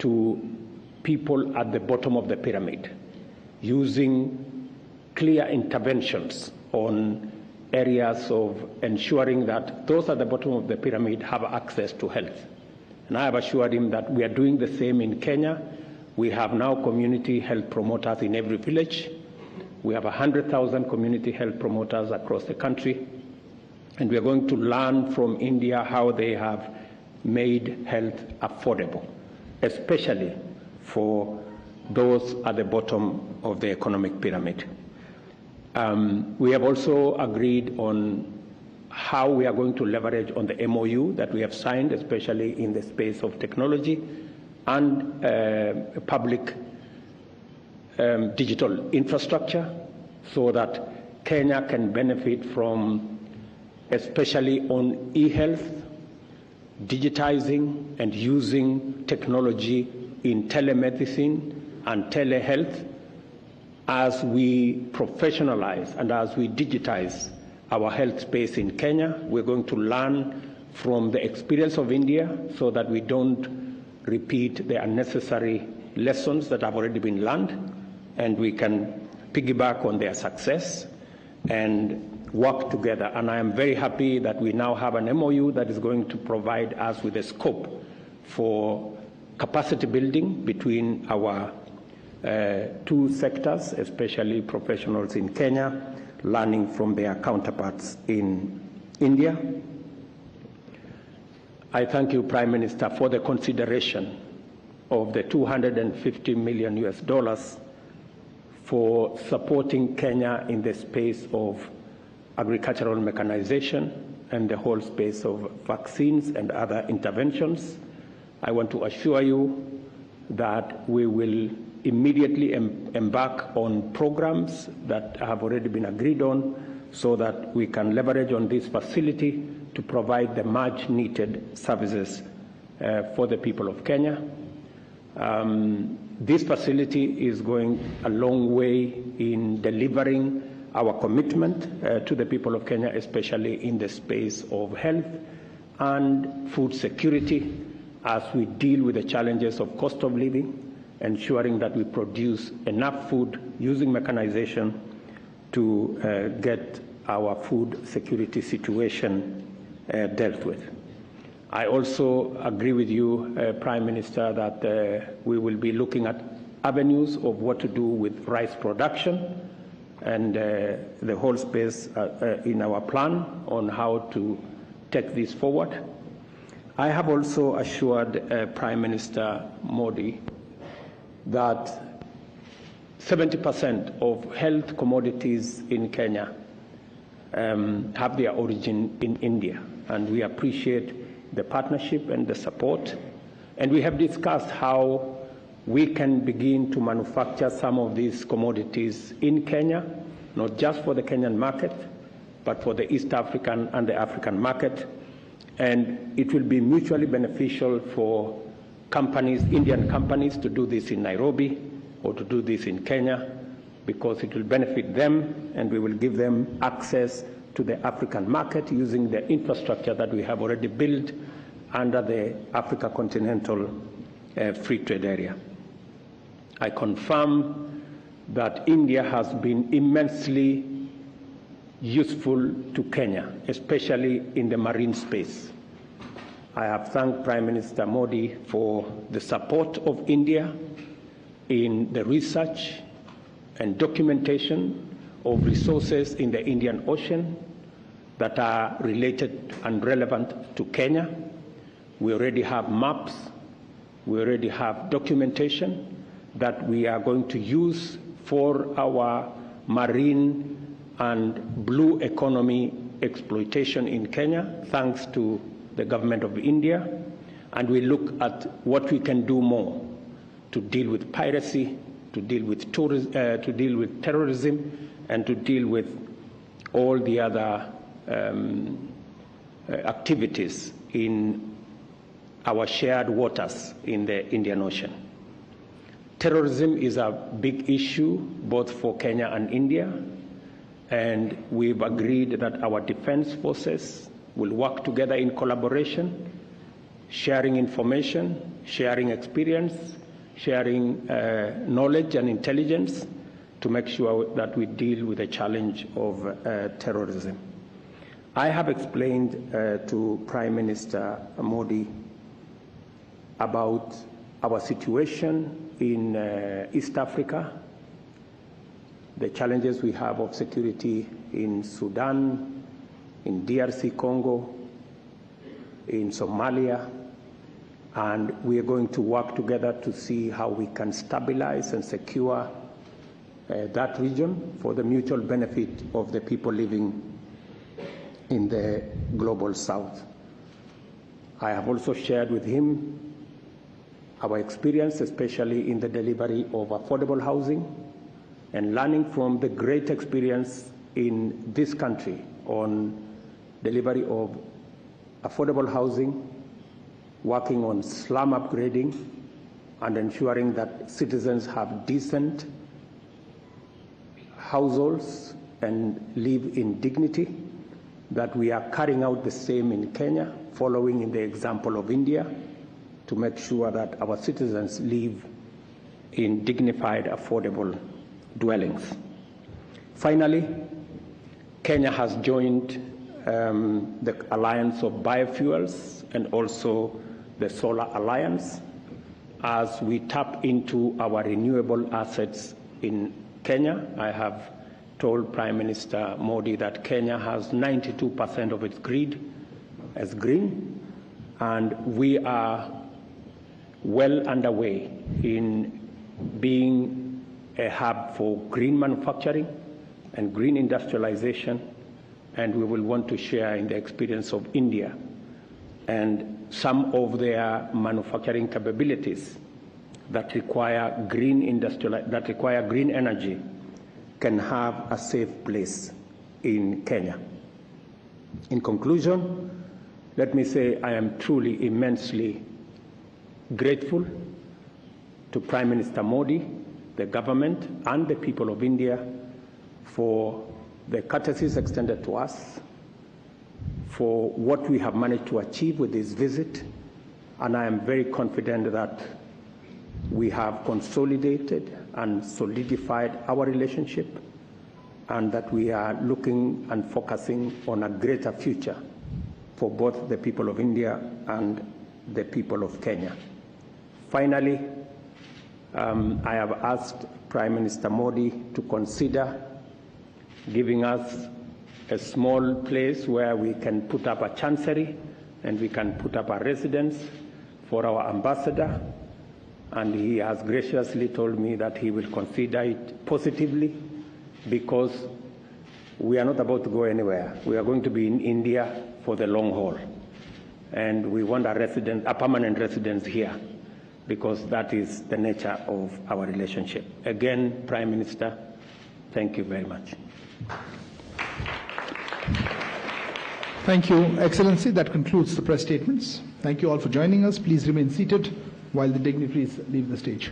to people at the bottom of the pyramid, using clear interventions on areas of ensuring that those at the bottom of the pyramid have access to health. And I have assured him that we are doing the same in Kenya. We have now community health promoters in every village. We have 100,000 community health promoters across the country. And we are going to learn from India how they have made health affordable, especially for those at the bottom of the economic pyramid. We have also agreed on how we are going to leverage on the MOU that we have signed, especially in the space of technology and public digital infrastructure, so that Kenya can benefit from, especially on e-health, digitizing and using technology in telemedicine and telehealth. As we professionalize and as we digitize our health space in Kenya, we're going to learn from the experience of India so that we don't repeat the unnecessary lessons that have already been learned, and we can piggyback on their success and work together. And I am very happy that we now have an MOU that is going to provide us with a scope for capacity building between our two sectors, especially professionals in Kenya, learning from their counterparts in India. I thank you, Prime Minister, for the consideration of the $250 million for supporting Kenya in the space of agricultural mechanization and the whole space of vaccines and other interventions. I want to assure you that we will immediately embark on programs that have already been agreed on so that we can leverage on this facility to provide the much needed services for the people of Kenya. This facility is going a long way in delivering our commitment to the people of Kenya, especially in the space of health and food security, as we deal with the challenges of cost of living, ensuring that we produce enough food using mechanization to get our food security situation dealt with. I also agree with you, Prime Minister, that we will be looking at avenues of what to do with rice production and the whole space in our plan on how to take this forward. I have also assured Prime Minister Modi that 70% of health commodities in Kenya have their origin in India, and we appreciate the partnership and the support. And we have discussed how we can begin to manufacture some of these commodities in Kenya, not just for the Kenyan market, but for the East African and the African market. And it will be mutually beneficial for companies, Indian companies, to do this in Nairobi or to do this in Kenya, because it will benefit them and we will give them access to the African market using the infrastructure that we have already built under the Africa Continental Free Trade Area. I confirm that India has been immensely useful to Kenya, especially in the marine space. I have thanked Prime Minister Modi for the support of India in the research and documentation of resources in the Indian Ocean that are related and relevant to Kenya. We already have maps, we already have documentation that we are going to use for our marine and blue economy exploitation in Kenya, thanks to the government of India. And we look at what we can do more to deal with piracy, to deal with terrorism, and to deal with all the other activities in our shared waters in the Indian Ocean. Terrorism is a big issue both for Kenya and India, and we've agreed that our defense forces will work together in collaboration sharing information, sharing experience, sharing knowledge and intelligence to make sure that we deal with the challenge of terrorism. I have explained to Prime Minister Modi about our situation in East Africa, the challenges we have of security in Sudan, in DRC Congo, in Somalia, and we are going to work together to see how we can stabilize and secure that region for the mutual benefit of the people living in the global south. I have also shared with him our experience, especially in the delivery of affordable housing, and learning from the great experience in this country on delivery of affordable housing, working on slum upgrading, and ensuring that citizens have decent households and live in dignity, that we are carrying out the same in Kenya, following in the example of India, to make sure that our citizens live in dignified, affordable dwellings. Finally, Kenya has joined the Alliance of Biofuels and also the Solar Alliance as we tap into our renewable assets in Kenya. I have told Prime Minister Modi that Kenya has 92% of its grid as green, and we are well underway in being a hub for green manufacturing and green industrialization, and we will want to share in the experience of India and some of their manufacturing capabilities that require green energy can have a safe place in Kenya. In conclusion, let me say I am truly immensely grateful to Prime Minister Modi, the government, and the people of India for the courtesies extended to us, for what we have managed to achieve with this visit, and I am very confident that we have consolidated and solidified our relationship, and that we are looking and focusing on a greater future for both the people of India and the people of Kenya. Finally, I have asked Prime Minister Modi to consider giving us a small place where we can put up a chancery and we can put up a residence for our ambassador, and he has graciously told me that he will consider it positively, because we are not about to go anywhere. We are going to be in India for the long haul, and we want a permanent residence here, because that is the nature of our relationship. Again, Prime Minister, thank you very much. Thank you, Excellency. That concludes the press statements. Thank you all for joining us. Please remain seated while the dignitaries leave the stage.